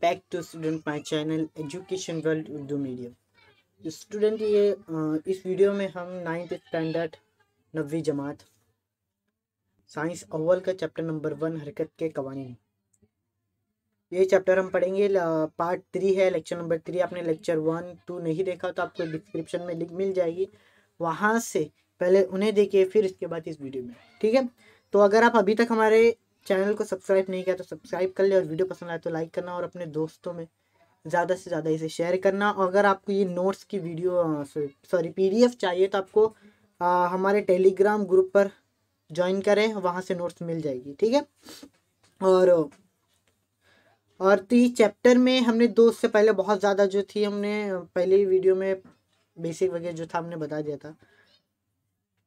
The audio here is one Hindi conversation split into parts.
Back to student my channel education world Urdu medium. Student इस वीडियो में हम 9th स्टैंडर्ड 9वीं जमात साइंस अव्वल का चैप्टर नंबर 1 हरकत के कवानीन, ये चैप्टर हम पढ़ेंगे। पार्ट 3 है, लेक्चर नंबर 3। आपने लेक्चर 1, 2 नहीं देखा तो आपको डिस्क्रिप्शन में लिंक मिल जाएगी, वहाँ से पहले उन्हें देखिए, फिर इसके बाद इस वीडियो में, ठीक है। तो अगर आप अभी तक हमारे चैनल को सब्सक्राइब नहीं किया तो सब्सक्राइब कर ले, और वीडियो पसंद आए तो लाइक करना, और अपने दोस्तों में ज़्यादा से ज़्यादा इसे शेयर करना। और अगर आपको ये नोट्स की वीडियो PDF चाहिए तो आपको हमारे टेलीग्राम ग्रुप पर ज्वाइन करें, वहाँ से नोट्स मिल जाएगी, ठीक है। और तो ये चैप्टर में हमने उससे पहले बहुत ज़्यादा जो थी, हमने पहले वीडियो में बेसिक वगैरह जो था हमने बता दिया था।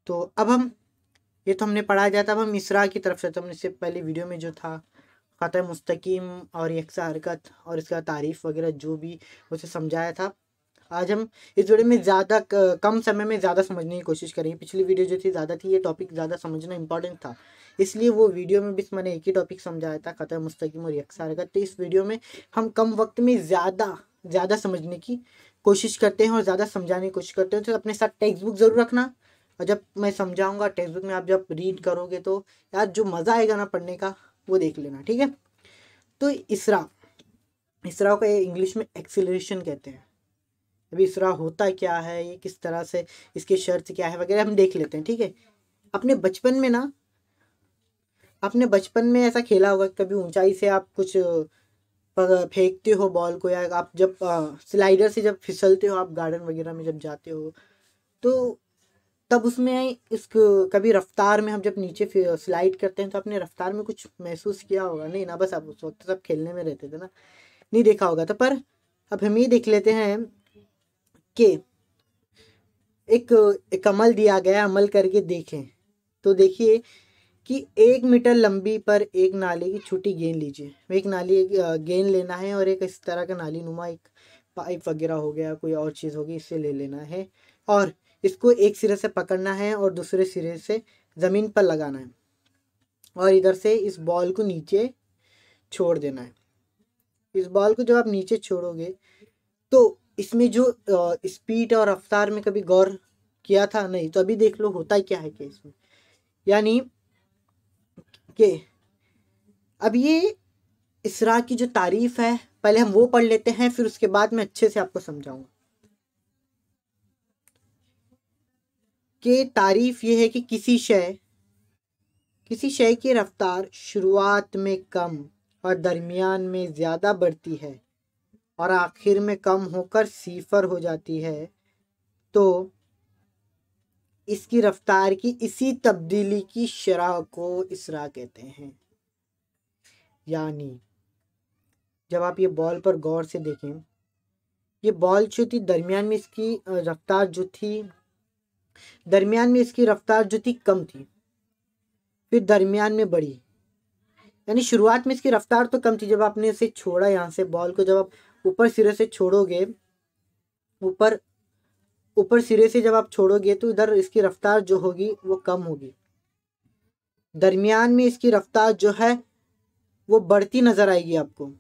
तो अब हम ये तो हमने पढ़ा दिया था, अब हम इसरा की तरफ से, तो हमने इससे पहले वीडियो में जो था ख़त मुस्तकीम और यकसा हरकत और इसका तारीफ़ वगैरह जो भी उसे समझाया था, आज हम इस वीडियो में ज़्यादा कम समय में ज़्यादा समझने की कोशिश करेंगे। पिछली वीडियो जो थी ज़्यादा थी, ये टॉपिक ज़्यादा समझना इंपॉर्टेंट था, इसलिए वो वीडियो में भी मैंने एक ही टॉपिक समझाया था, ख़त मुस्तकीम और यकसा हरकत। तो इस वीडियो में हम कम वक्त में ज़्यादा समझने की कोशिश करते हैं और ज़्यादा समझाने की कोशिश करते हैं। तो अपने साथ टेक्स्ट बुक ज़रूर रखना, और जब मैं समझाऊंगा टेक्स्ट बुक में आप जब रीड करोगे तो यार जो मज़ा आएगा ना पढ़ने का, वो देख लेना, ठीक है। तो इसरा को इंग्लिश में एक्सीलरेशन कहते हैं। अभी इसरा होता क्या है, ये किस तरह से, इसके शर्त क्या है वगैरह हम देख लेते हैं, ठीक है। अपने बचपन में ऐसा खेला होगा, कभी ऊंचाई से आप कुछ फेंकते हो बॉल को, या आप जब स्लाइडर से जब फिसलते हो, आप गार्डन वगैरह में जब जाते हो, तो तब उसमें कभी रफ्तार में हम जब नीचे स्लाइड करते हैं तो अपने रफ्तार में कुछ महसूस किया होगा? नहीं ना, बस आप उस वक्त सब खेलने में रहते थे ना, नहीं देखा होगा। तो पर अब हम ये देख लेते हैं कि एक अमल दिया गया, अमल करके देखें। तो देखिए कि 1 मीटर लंबी पर एक नाली की छोटी गेंद लीजिए। एक नाली गेंद लेना है, और एक इस तरह का नाली नुमा एक पाइप वगैरह हो गया, कोई और चीज़ होगी, इससे ले लेना है, और इसको एक सिरे से पकड़ना है और दूसरे सिरे से ज़मीन पर लगाना है, और इधर से इस बॉल को नीचे छोड़ देना है। इस बॉल को जब आप नीचे छोड़ोगे तो इसमें जो स्पीड और रफ्तार में कभी गौर किया था? नहीं। तो अभी देख लो होता क्या है कि इसमें, यानी कि अब ये इसरा की जो तारीफ है, पहले हम वो पढ़ लेते हैं, फिर उसके बाद मैं अच्छे से आपको समझाऊंगा। कि तारीफ ये है कि किसी शय की रफ्तार शुरुआत में कम और दरमियान में ज़्यादा बढ़ती है और आखिर में कम होकर 0 हो जाती है, तो इसकी रफ्तार की इसी तब्दीली की शरह को इसरा कहते हैं। यानी जब आप ये बॉल पर गौर से देखें, ये बॉल जो थी दरमियान में इसकी रफ्तार जो थी कम थी, फिर दरमियान में बढ़ी। यानी शुरुआत में इसकी रफ्तार तो कम थी, जब आपने इसे छोड़ा, यहाँ से बॉल को जब आप ऊपर सिरे से छोड़ोगे, ऊपर सिरे से जब आप छोड़ोगे तो इधर इसकी रफ्तार जो होगी वो कम होगी। दरमियान में इसकी रफ्तार जो है वो बढ़ती नजर आएगी आपको।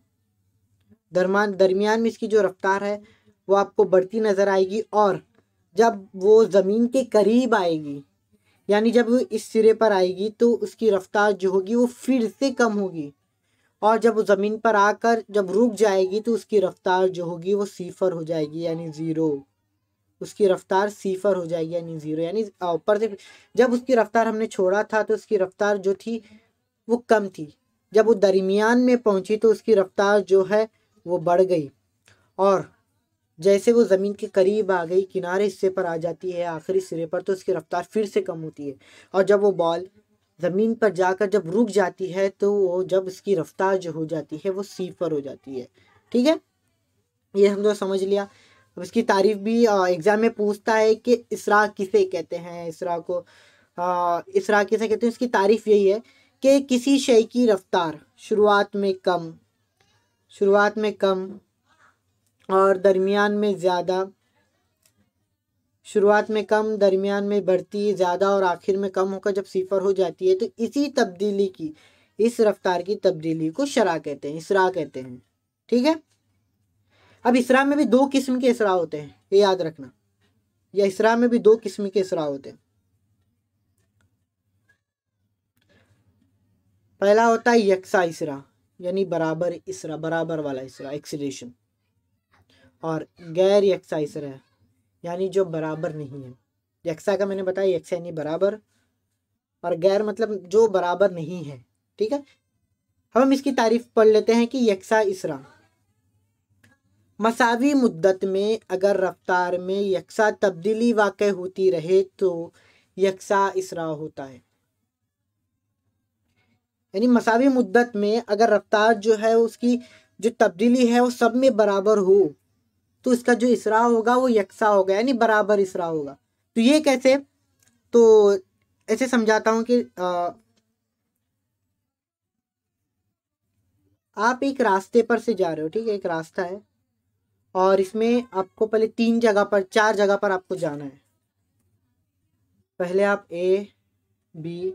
दरमियान में इसकी जो रफ्तार है वो आपको बढ़ती नजर आएगी, और जब वो ज़मीन के करीब आएगी, यानी जब वो इस सिरे पर आएगी, तो उसकी रफ्तार जो होगी वो फिर से कम होगी, और जब वो ज़मीन पर आकर जब रुक जाएगी तो उसकी रफ्तार जो होगी वो 0 हो जाएगी, यानी 0। उसकी रफ्तार 0 हो जाएगी, यानी 0। यानी ऊपर से जब उसकी रफ्तार हमने छोड़ा था तो उसकी रफ्तार जो थी वो कम थी, जब वो दरमियान में पहुंची तो उसकी रफ्तार जो है वो बढ़ गई, और जैसे वो ज़मीन के करीब आ गई, किनारे हिस्से पर आ जाती है, आखिरी सिरे पर, तो उसकी रफ्तार फिर से कम होती है, और जब वो बॉल ज़मीन पर जाकर जब रुक जाती है तो वो जब इसकी रफ्तार जो हो जाती है वो 0 हो जाती है, ठीक है। ये हम लोग समझ लिया। अब इसकी तारीफ भी एग्जाम में पूछता है कि इसरा किसे कहते हैं, इसरा किसे कहते हैं। इसकी तारीफ यही है कि किसी शय की रफ्तार शुरुआत में कम और दरमियान में ज़्यादा, शुरुआत में कम, दरमियान में बढ़ती ज़्यादा, और आखिर में कम होकर जब 0 हो जाती है, तो इसी तब्दीली की, इस रफ्तार की तब्दीली को शरह कहते हैं, इसरा कहते हैं, ठीक है। अब इसरा में भी दो किस्म के इसरा होते हैं, ये याद रखना, या इसरा में भी दो किस्म के इसरा होते हैं। पहला होता है यकसा इसरा, यानी बराबर इसरा, बराबर वाला इसरा, एक्सीलरेशन। और गैर यकसा इसरा है, यानी जो बराबर नहीं है। यकसा का मैंने बताया, यकसा यानी बराबर, और गैर मतलब जो बराबर नहीं है। ठीक है, अब हम इसकी तारीफ पढ़ लेते हैं कि यकसा इसरा, मसावी मुद्दत में अगर रफ्तार में यकसा तब्दीली वाक़ होती रहे तो यकसा इसरा होता है। यानी मसावी मुद्दत में अगर रफ्तार जो है उसकी जो तब्दीली है वो सब में बराबर हो तो इसका जो इसरा होगा वो यकसा होगा, यानी बराबर इसरा होगा। तो ये कैसे, तो ऐसे समझाता हूँ कि आप एक रास्ते पर से जा रहे हो, ठीक है, एक रास्ता है और इसमें आपको पहले 4 जगह पर आपको जाना है। पहले आप ए, बी,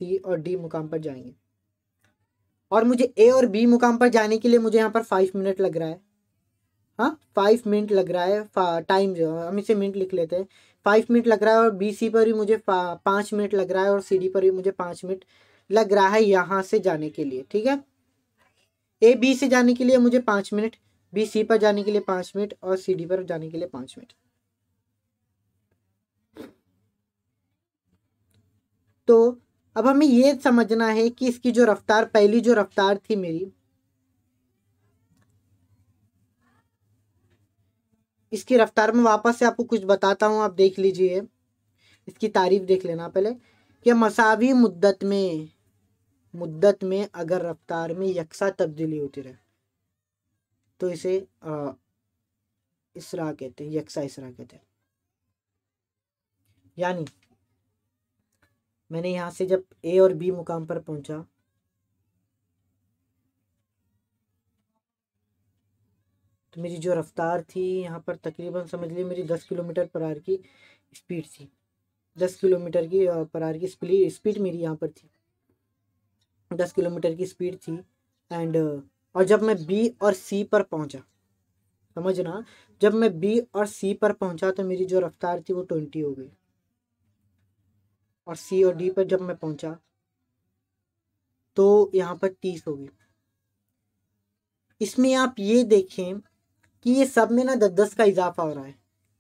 सी और डी मुकाम पर जाएंगे, और मुझे ए और बी मुकाम पर जाने के लिए मुझे यहाँ पर 5 मिनट लग रहा है। हाँ, 5 मिनट लग रहा है, टाइम जो हम इसे मिनट लिख लेते हैं। 5 मिनट लग रहा है, और बी सी पर भी मुझे 5 मिनट लग रहा है, और सी डी पर भी मुझे 5 मिनट लग रहा है यहाँ से जाने के लिए। ठीक है, ए बी से जाने के लिए मुझे 5 मिनट, बी सी पर जाने के लिए 5 मिनट, और सी डी पर जाने के लिए 5 मिनट। तो अब हमें ये समझना है कि इसकी जो रफ्तार, पहली जो रफ्तार थी मेरी, इसकी रफ्तार में वापस से आपको कुछ बताता हूँ, आप देख लीजिए, इसकी तारीफ देख लेना पहले कि मसावी मुद्दत में अगर रफ्तार में यकसा तब्दीली होती रहे तो इसे इसरा कहते हैं, यकसा इसरा कहते हैं। यानी मैंने यहाँ से जब ए और बी मुकाम पर पहुंचा तो मेरी जो रफ्तार थी यहाँ पर तकरीबन समझ लीजिए मेरी 10 किलोमीटर पर आवर की स्पीड थी। 10 किलोमीटर की पर आवर की स्पीड मेरी यहाँ पर थी, 10 किलोमीटर की स्पीड थी। एंड और जब मैं बी और सी पर पहुंचा, समझना, जब मैं बी और सी पर पहुंचा तो मेरी जो रफ्तार थी वो 20 हो गई, और सी और डी पर जब मैं पहुंचा तो यहाँ पर 30 हो गई। इसमें आप ये देखें कि ये सब में ना 10-10 का इजाफा हो रहा है।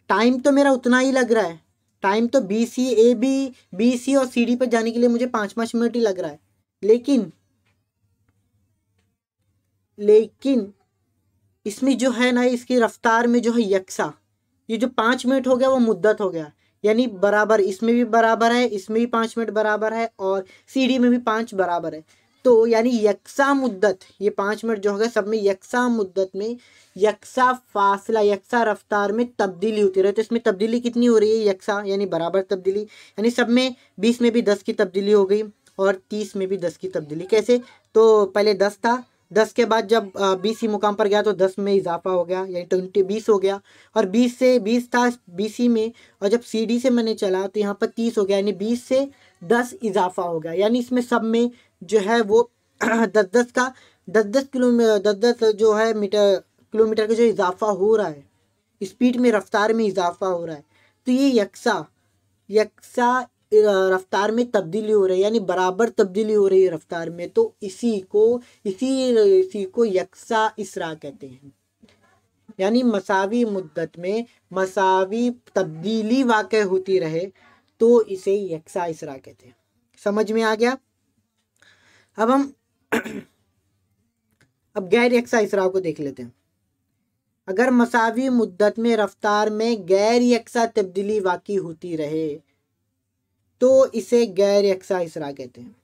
टाइम तो मेरा उतना ही लग रहा है, टाइम तो बी सी और सी डी पर जाने के लिए मुझे 5-5 मिनट ही लग रहा है, लेकिन इसमें जो है ना, इसकी रफ्तार में जो है यकसा, ये जो 5 मिनट हो गया वो मुद्दत हो गया, यानी बराबर, इसमें भी बराबर है, इसमें भी 5 मिनट बराबर है, और सी डी में भी 5 बराबर है। तो यानी यकसा मुद्दत, ये 5 मिनट जो हो गया सब में यकसा मुद्दत में यकसा फासला, यकसा रफ्तार में तब्दीली होती रहे। तो इसमें तब्दीली कितनी हो रही है, यकसा यानी बराबर तब्दीली, यानी सब में 20 में भी 10 की तब्दीली हो गई, और 30 में भी 10 की तब्दीली। कैसे, तो पहले 10 था, 10 के बाद जब 20 ही मुकाम पर गया तो 10 में इजाफा हो गया, यानी 20 हो गया, और 20 था BC में, और जब CD से मैंने चला तो यहाँ पर 30 हो गया, यानी 20 से 10 इजाफा हो गया। यानी इसमें सब में जो है वो 10-10 का 10-10 किलोमीटर 10-10 जो है किलोमीटर का जो इजाफा हो रहा है, स्पीड में, रफ्तार में इजाफा हो रहा है। तो ये यकसा रफ्तार में तब्दीली हो रही है, यानी बराबर तब्दीली हो रही है रफ्तार में, तो इसी को यकसा इसरा कहते हैं। यानी मसावी मुद्दत में मसावी तब्दीली वाक़ होती रहे तो इसे यकसा इसरा कहते हैं। समझ में आ गया? अब हम अब गैर यकसा इसरा को देख लेते हैं। अगर मसावी मुद्दत में रफ्तार में गैर यकसा तब्दीली वाक़ होती रहे तो इसे गैर यकसा इसरा कहते हैं।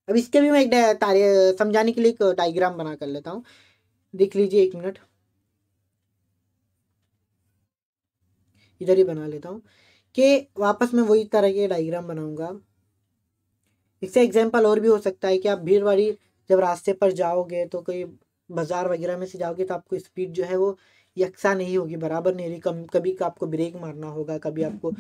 अब इसके भी मैं एक समझाने के लिए एक डायग्राम बना कर लेता हूँ, देख लीजिए, 1 मिनट, इधर ही बना लेता हूँ कि वापस मैं वही तरह के डायग्राम बनाऊंगा। इससे एग्जांपल और भी हो सकता है कि आप भीड़ वाली जब रास्ते पर जाओगे तो कोई बाजार वगैरह में से जाओगे तो आपको स्पीड जो है वो यकसा नहीं होगी, बराबर नहीं होगी, कभी आपको ब्रेक मारना होगा, कभी आपको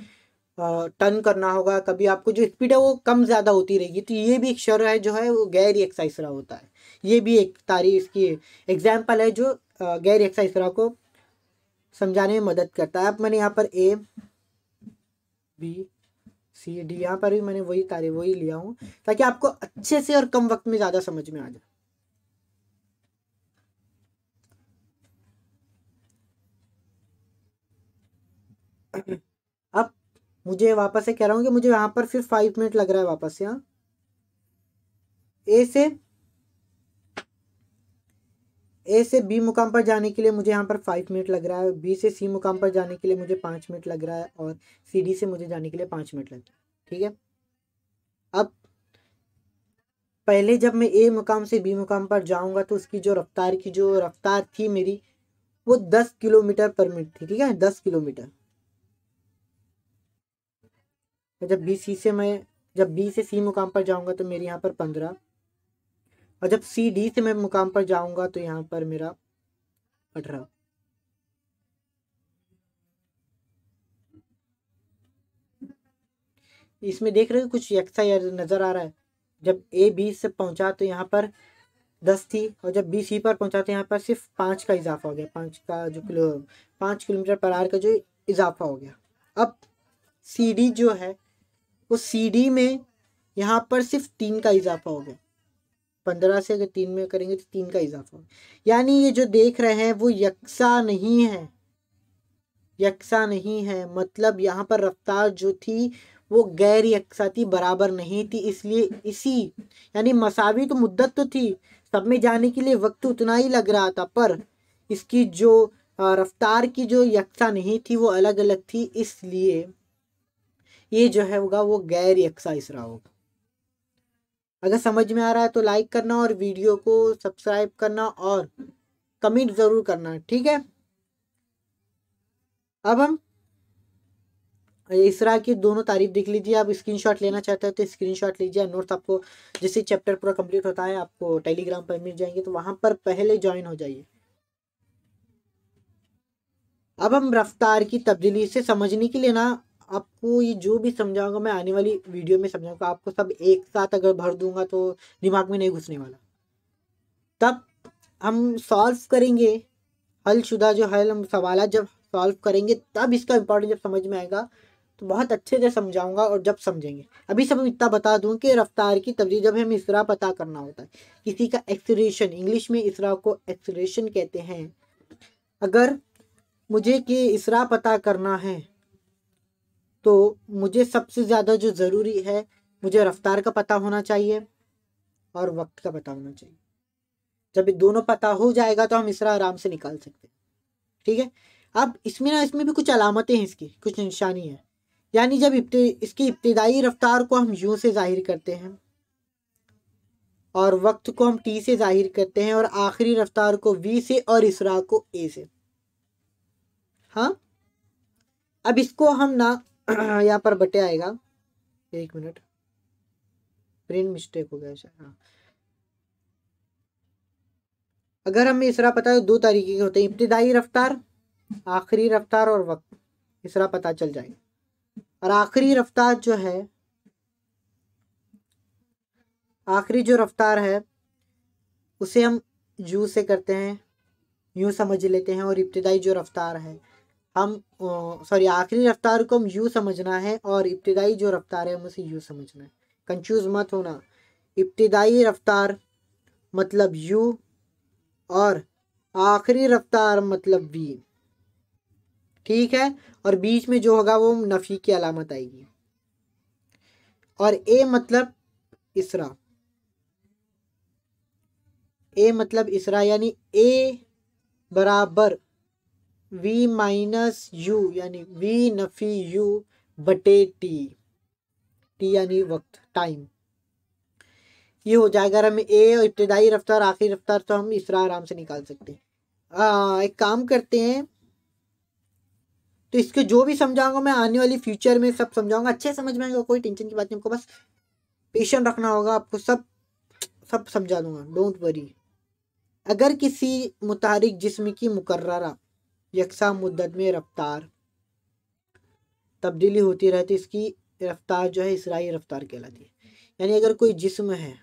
टर्न करना होगा, कभी आपको जो स्पीड है वो कम ज़्यादा होती रहेगी। तो ये भी एक शर है जो है वो गैर यकसा इसरा होता है। ये भी एक तारीफ की एग्जाम्पल है जो गैर यकसा इसरा को समझाने में मदद करता है। अब मैंने यहाँ पर ए बी सी डी यहाँ पर भी मैंने वही लिया हूँ ताकि आपको अच्छे से और कम वक्त में ज़्यादा समझ में आ जाए। अब मुझे वापस से कह रहा हूँ कि मुझे यहाँ पर फिर 5 मिनट लग रहा है वापस से। यहाँ ए से बी मुकाम पर जाने के लिए मुझे यहाँ पर 5 मिनट लग रहा है, बी से सी मुकाम पर जाने के लिए मुझे 5 मिनट लग रहा है, और सी डी से मुझे जाने के लिए 5 मिनट लग रहा है। ठीक है, अब पहले जब मैं ए मुकाम से बी मुकाम पर जाऊंगा तो उसकी जो रफ्तार थी मेरी वो 10 किलोमीटर पर मिनट थी। ठीक है, 10 किलोमीटर। जब बी से सी मुकाम पर जाऊंगा तो मेरी यहाँ पर 15, और जब सी डी से मैं मुकाम पर जाऊंगा तो यहाँ पर मेरा 18। इसमें देख रहे हो कुछ यकसा नजर आ रहा है। जब ए बी से पहुंचा तो यहाँ पर 10 थी, और जब बी सी पर पहुंचा तो यहाँ पर सिर्फ 5 का इजाफा हो गया, 5 किलोमीटर पर आवर का जो इजाफा हो गया। अब सी डी जो है वो सी डी में यहाँ पर सिर्फ 3 का इजाफा हो गया। 15 से अगर 3 में करेंगे तो 3 का इजाफा हो, यानी ये जो देख रहे हैं वो यकसा नहीं है। मतलब यहाँ पर रफ्तार जो थी वो गैर यकसा थी, बराबर नहीं थी। इसलिए यानी मसावी तो मुद्दत तो थी, सब में जाने के लिए वक्त उतना ही लग रहा था, पर इसकी जो रफ्तार की जो यकसा नहीं थी वो अलग अलग थी। इसलिए ये जो है होगा वो गैर यकसा इसरा होगा। अगर समझ में आ रहा है तो लाइक करना और वीडियो को सब्सक्राइब करना और कमेंट ज़रूर करना। ठीक है, अब हम इसरा की दोनों तारीफ देख लीजिए। आप स्क्रीनशॉट लेना चाहते हैं तो स्क्रीनशॉट लीजिए। नोट्स आपको जैसे चैप्टर पूरा कंप्लीट होता है आपको टेलीग्राम पर मिल जाएंगे, तो वहाँ पर पहले ज्वाइन हो जाइए। अब हम रफ्तार की तब्दीली से समझने के लिए ना आपको ये जो भी समझाऊंगा मैं आने वाली वीडियो में समझाऊंगा। आपको सब एक साथ अगर भर दूंगा तो दिमाग में नहीं घुसने वाला। तब हम सॉल्व करेंगे, हलशुदा जो हल हम सवाल जब सॉल्व करेंगे तब इसका इम्पोर्टेंस जब समझ में आएगा तो बहुत अच्छे से समझाऊंगा। और जब समझेंगे, अभी सब इतना बता दूं कि रफ्तार की तब्दीली जब हमें इसरा पता करना होता है, किसी का एक्सीलरेशन, इंग्लिश में इसरा को एक्सीलरेशन कहते हैं। अगर मुझे कि इसरा पता करना है तो मुझे सबसे ज़्यादा जो ज़रूरी है, मुझे रफ्तार का पता होना चाहिए और वक्त का पता होना चाहिए। जब ये दोनों पता हो जाएगा तो हम इसरा आराम से निकाल सकते हैं। ठीक है, अब इसमें भी कुछ अलामतें हैं, इसकी कुछ निशानी है। यानी जब इसकी इब्तिदाई रफ्तार को हम यूं से जाहिर करते हैं और वक्त को हम टी से जाहिर करते हैं और आखिरी रफ्तार को वी से और इसरा को ए से। हाँ, अब इसको हम ना यहाँ पर बटे आएगा, 1 मिनट, प्रिंट मिस्टेक हो गया शायद। हाँ, अगर हमें इसरा पता है तो 2 तरीके के होते हैं, इब्तिदाई रफ्तार, आखिरी रफ्तार और वक्त। इसरा पता चल जाएगा। और आखिरी रफ्तार जो है, आखिरी जो रफ्तार है उसे हम यू से करते हैं, यूँ समझ लेते हैं। और इब्तिदाई जो रफ्तार है हम आखिरी रफ्तार को हम यू समझना है और इब्तिदाई जो रफ्तार है हम उसे यू समझना है। कंफ्यूज मत होना, इब्तिदाई रफ्तार मतलब यू और आखिरी रफ्तार मतलब वी। ठीक है, और बीच में जो होगा वो नफी की अलामत आएगी। और ए मतलब इसरा, यानी ए बराबर वी माइनस यू, यानी वी नफी यू बटे टी यानी वक्त, टाइम। ये हो जाएगा। अगर हमें ए और इब्तिदाई रफ्तार आखिरी रफ्तार तो हम इसरा आराम से निकाल सकते हैं। एक काम करते हैं, तो इसके जो भी समझाऊंगा मैं आने वाली फ्यूचर में सब समझाऊंगा, अच्छे समझ में आएगा, कोई टेंशन की बात नहीं। आपको बस पेशेंट रखना होगा, आपको सब समझा दूंगा, डोंट वरी। अगर किसी मुतारिक जिस्म की मुकर्ररा यकसा मुद्दत में रफ्तार तब्दीली होती रहे तो इसकी रफ्तार जो है इसराई रफ्तार कहलाती है। यानी अगर कोई जिस्म है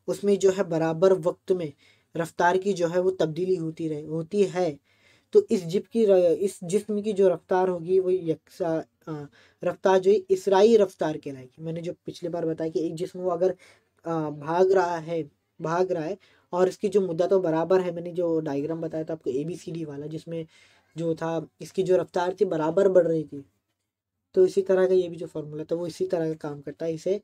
उसमें जो है बराबर वक्त में रफ्तार की जो है वो तब्दीली होती है तो इस जिस्म की जो रफ्तार होगी वो यकसा रफ्तार जो है इसराई रफ्तार कहलाएगी। मैंने जो पिछली बार बताया कि एक जिस्म वो अगर भाग रहा है और इसकी जो मुद्दा तो बराबर है, मैंने जो डायग्राम बताया था आपको ABCD वाला, जिसमें जो था इसकी जो रफ्तार थी बराबर बढ़ रही थी, तो इसी तरह का ये भी जो फॉर्मूला था वो इसी तरह का काम करता है। इसे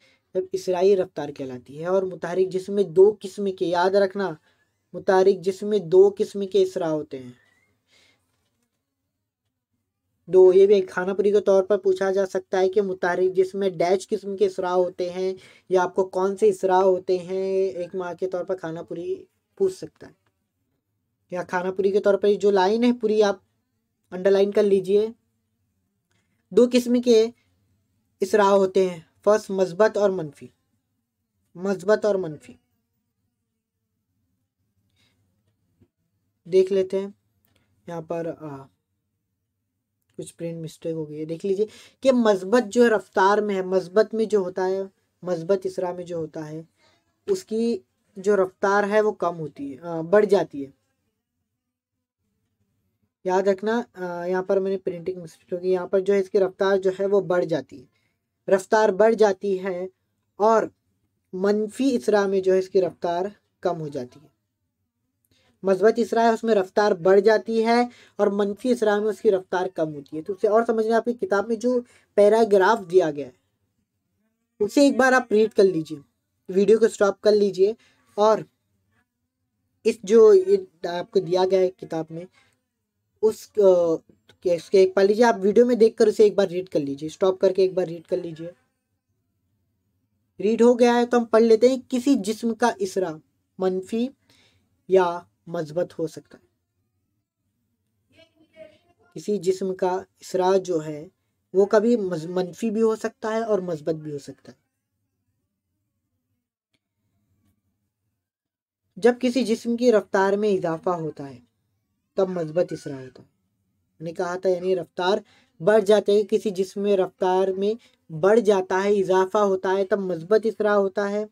इसराई रफ्तार कहलाती है। और मुतारिक जिस्म में दो किस्म के, याद रखना, मुतारिक जिस्म में दो किस्म के इसरा होते हैं, दो। ये भी एक खानापुरी के तौर पर पूछा जा सकता है कि मुतारिक जिसमें डैश किस्म के इसरा होते हैं या आपको कौन से इसरा होते हैं, एक मार्क के तौर पर खानापुरी पूछ सकता है। या खानापुरी के तौर पर जो लाइन है पूरी आप अंडरलाइन कर लीजिए। दो किस्म के इसरा होते हैं, फर्स्ट मस्बत और मनफी। मस्बत और मनफी देख लेते हैं। यहाँ पर कुछ प्रिंट मिस्टेक हो गई है, देख लीजिए कि मस्बत जो रफ्तार में है, मस्बत में जो होता है, मस्बत इसरा में जो होता है उसकी जो रफ्तार है वो कम होती है, बढ़ जाती है। याद रखना, यहाँ पर मैंने प्रिंटिंग मिस्टेक होगी, यहाँ पर जो है इसकी रफ्तार जो है वो बढ़ जाती है, रफ्तार बढ़ जाती है। और मनफी इसरा में जो है इसकी रफ्तार कम हो जाती है। मस्बत इसरा है उसमें रफ्तार बढ़ जाती है और मनफी इसरा में उसकी रफ्तार कम होती है। तो उसे और समझना, आपकी किताब में जो पैराग्राफ दिया गया है उसे एक बार आप रीड कर लीजिए, वीडियो को स्टॉप कर लीजिए और इस जो ये आपको दिया गया है किताब में इसके एक पढ़ लीजिए। आप वीडियो में देखकर उसे एक बार रीड कर लीजिए, स्टॉप करके एक बार रीड कर लीजिए। रीड हो गया है तो हम पढ़ लेते हैं। किसी जिस्म का इसरा मनफी या मस्बत हो सकता है। किसी जिस्म का इसरा जो है वो कभी मनफी भी हो सकता है और मस्बत भी हो सकता है। जब किसी जिस्म की रफ्तार में इजाफा होता है तब मस्बत इसरा होता है। मैंने कहा था यानी रफ्तार बढ़ जाते है, किसी जिस्म में रफ्तार में बढ़ जाता है, इजाफा होता है, तब मस्बत इसरा होता है।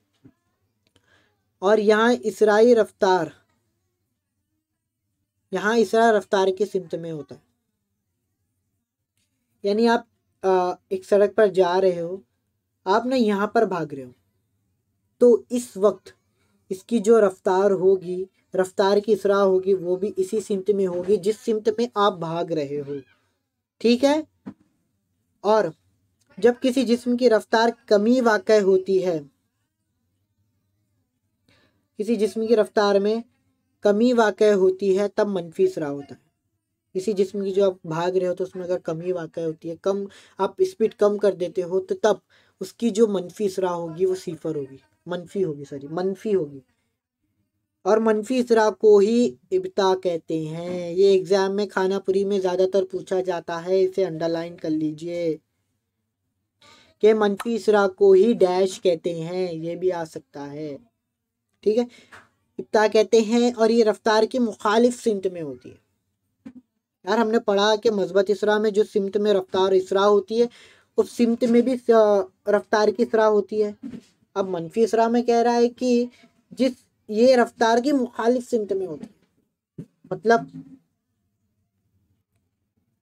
और यहाँ इसराई रफ्तार, यहाँ इसरा रफ्तार के सिमत में होता है। यानी आप एक सड़क पर जा रहे हो, आप ना यहाँ पर भाग रहे हो, तो इस वक्त इसकी जो रफ्तार होगी, रफ्तार की इसरा होगी, वो भी इसी सिमत में होगी जिस सिमत में आप भाग रहे हो, ठीक है। और जब किसी जिस्म की रफ्तार कमी वाक़ई होती है, किसी जिस्म की रफ्तार में कमी वाक़ई होती है तब मनफी इसरा होता है। किसी जिस्म की जो आप भाग रहे हो तो उसमें अगर कमी वाक़ई होती है, कम आप स्पीड कम कर देते हो, तो तब उसकी जो मनफी इसरा होगी वो सिफर होगी, मनफी होगी। और मनफी इसरा को ही इब्ता कहते हैं। ये एग्जाम में खानापुरी में ज़्यादातर पूछा जाता है, इसे अंडरलाइन कर लीजिए कि मनफी इसरा को ही डैश कहते हैं, ये भी आ सकता है, ठीक है। इब्ता कहते हैं और ये रफ्तार की मुखालिफ सिमत में होती है। यार हमने पढ़ा कि मस्बत इसरा में जो सिमत में रफ्तार इसरा होती है उस सिमत में भी रफ्तार की इसरा होती है। अब मनफी इसरा में कह रहा है कि जिस ये रफ्तार की मुखालिफ सिमत में होती है।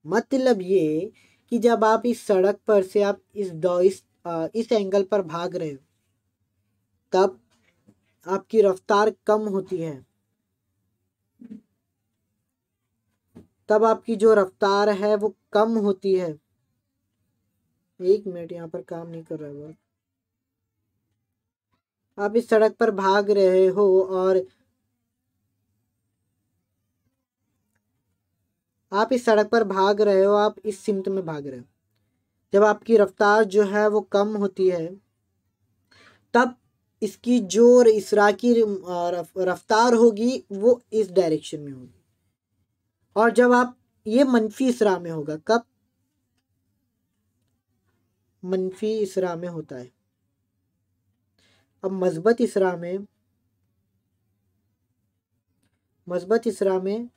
मतलब ये कि जब आप इस सड़क पर से आप इस एंगल पर भाग रहे हो तब आपकी रफ्तार कम होती है, तब आपकी जो रफ्तार है वो कम होती है। एक मिनट, यहाँ पर काम नहीं कर रहा है। आप इस सड़क पर भाग रहे हो और आप इस सड़क पर भाग रहे हो, आप इस सिमत में भाग रहे हो। जब आपकी रफ्तार जो है वो कम होती है तब इसकी जो इसरा की रफ्तार होगी वो इस डायरेक्शन में होगी। और जब आप ये मनफी इसरा में होगा, कब? मनफी इसरा में होता है। अब मस्बत इसरा में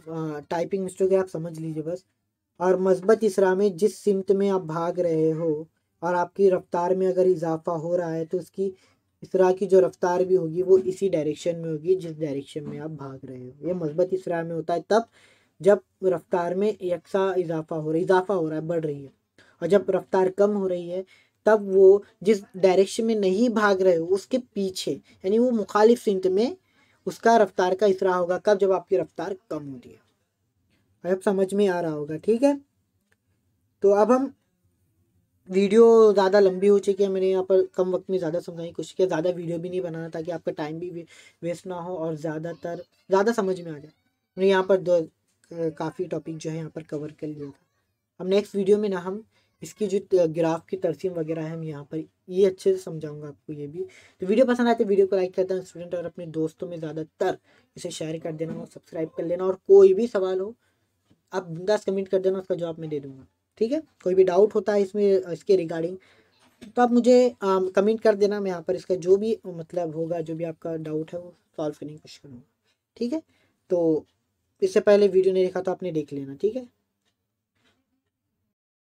टाइपिंग मिस्टेक है, आप समझ लीजिए बस। और मस्बत इसरा में जिस सिमत में आप भाग रहे हो और आपकी रफ्तार में अगर इजाफा हो रहा है तो उसकी इसरा की जो रफ्तार भी होगी वो इसी डायरेक्शन में होगी जिस डायरेक्शन में आप भाग रहे हो। ये मस्बत इसरा में होता है तब जब रफ्तार में यकसा इजाफा हो रहा है, बढ़ रही है। और जब रफ्तार कम हो रही है तब वो जिस डायरेक्शन में नहीं भाग रहे हो उसके पीछे, यानी वो मुखालिफ सिमत में उसका रफ्तार का इसरा होगा। कब? जब आपकी रफ्तार कम होती है। अब समझ में आ रहा होगा, ठीक है। तो अब हम, वीडियो ज़्यादा लंबी हो चुकी है, मैंने यहाँ पर कम वक्त में ज़्यादा समझाने की कोशिश किया, ज़्यादा वीडियो भी नहीं बनाना ताकि आपका टाइम भी वेस्ट ना हो और ज़्यादा समझ में आ जाए। मैंने यहाँ पर काफ़ी टॉपिक जो है यहाँ पर कवर कर लिया था। अब नेक्स्ट वीडियो में ना हम इसकी जो ग्राफ की तरसीम वगैरह है हम यहाँ पर ये अच्छे से समझाऊंगा आपको ये भी। तो वीडियो पसंद आए तो वीडियो को लाइक कर देना स्टूडेंट, और अपने दोस्तों में ज़्यादातर इसे शेयर कर देना और सब्सक्राइब कर लेना। और कोई भी सवाल हो आप बिंदास कमेंट कर देना, उसका जवाब मैं दे दूंगा, ठीक है। कोई भी डाउट होता है इसमें इसके रिगार्डिंग तो आप मुझे कमेंट कर देना, मैं यहाँ पर इसका जो भी मतलब होगा, जो भी आपका डाउट है वो सॉल्व करने की कोशिश करूँगा, ठीक है। तो इससे पहले वीडियो नहीं देखा तो आपने देख लेना, ठीक है।